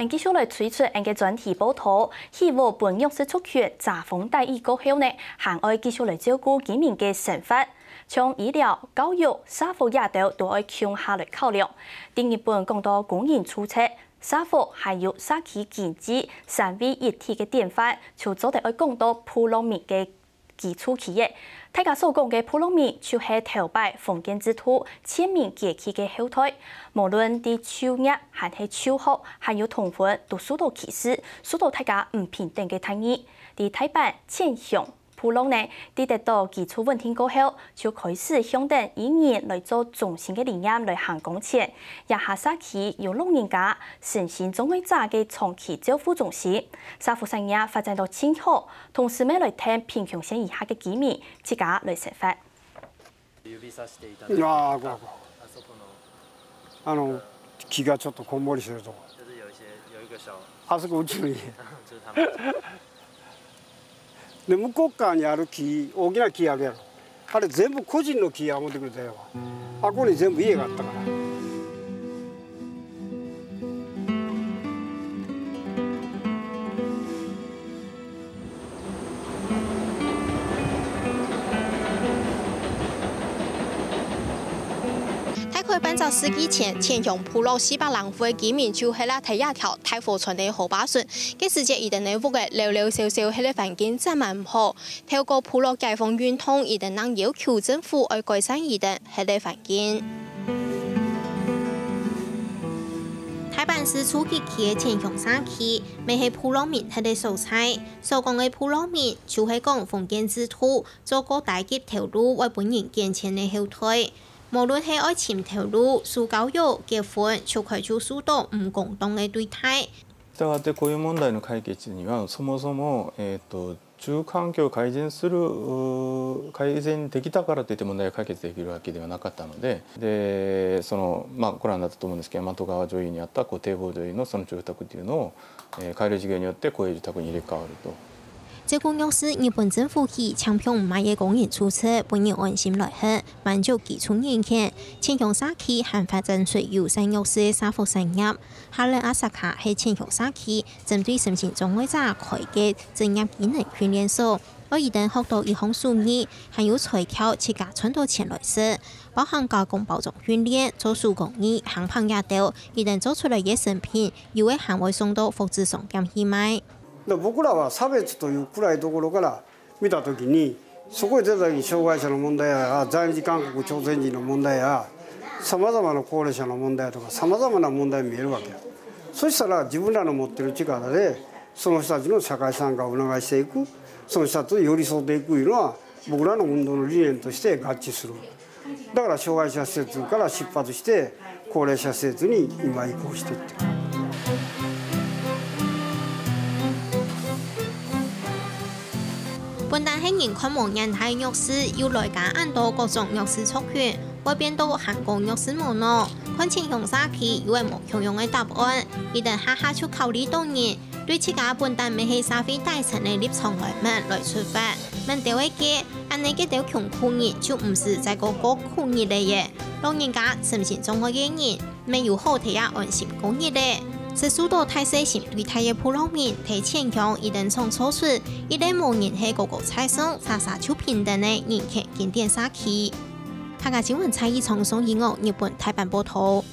继续来推出嘅专题报道，希望本弱势族群查封大疫过后呢，还爱继续来照顾居民嘅生活。从医疗、教育、社福也都爱强下来考量。第二本讲到公营出车、社福还有社区经济三位一体嘅典范，就做得爱讲到普罗米嘅基础企业。大家所讲嘅普罗米，就是头摆封建制度、全民阶级嘅后退。無論啲就業還係就學，還有同婚，都受到歧視，受到大家唔平等嘅待遇。啲台灣前向普隆呢，啲得到基礎穩定過後，就開始向等以人來做中心嘅理念來行工錢。也下社區有老人家身心障礙者嘅長期照顧中心，社福產業發展到前好，同時咩來聽貧窮線以下嘅居民自家來生活。木がちょっとこんもりしてるとこ。あそこうちの家。で向こう側にある木、大きな木あるやろ。あれ全部個人の木や思ってくれたよ。あここに全部家があったから。半个世纪前，前向普罗400人户的居民就喺啦睇一條太湖村的河壩船，嘅時節一定你屋嘅寥寥少少，喺個環境真係唔好。透過普羅解放運動，一定能要求政府去改善一定喺個環境。台灣市初期嘅前向社區，未係普羅民喺個所在。所講嘅普羅民，就係講封建制度，做個大級條路為本人建設嘅後退。無論係愛情條路、訴教育、結婚，就佢就受到唔公道嘅對待。したがってこういう問題の解決にはそもそも住環境を改善できたからといって問題が解決できるわけではなかったので、ご覧になったと思うんですけど、大和川上流にあった堤防上流のその住宅というのを改良事業によって公営住宅に入れ替わると。這個若是日本政府去搶票買嘅公營出車，本人安心來去，滿足基礎人權。前向社區還發展出友善弱勢嘅社福產業。下嚟阿薩卡係前向社區針對身心障礙者開嘅職業技能訓練所，我一旦學到一項術語，還有材料自家賺到錢來食，包含加工包裝訓練、做手工藝、行棚也到，一旦做出來嘅成品，又會還會送到福祉商店去賣。僕らは差別という暗いところから見たときに、そこへ出た時に障害者の問題や在日韓国朝鮮人の問題やさまざまな高齢者の問題とかさまざまな問題が見えるわけよ。そしたら自分らの持ってる力でその人たちの社会参加を促していく、その人たちと寄り添っていくというのは僕らの運動の理念として合致する。だから障害者施設から出発して高齢者施設に今移行していってる。本但係人看無人態弱勢，要來加按到各種弱勢族群，會變到韓國弱勢無奈。看前向社區有係無強用嘅答案，一旦下下就考慮到人，對自家本但未係社會大臣嘅立場來出發，問到一個，按你嘅條窮苦人就唔是在個苦人嚟嘅，老人家身心障礙嘅人，未有好睇下安心工業咧。是受到太細心對待嘅普羅民，睇前向一旦從錯出，一旦無人係個個菜生，傻傻就平等嘅人權經典社區。客家新聞蔡依從送音樂日本台版報道。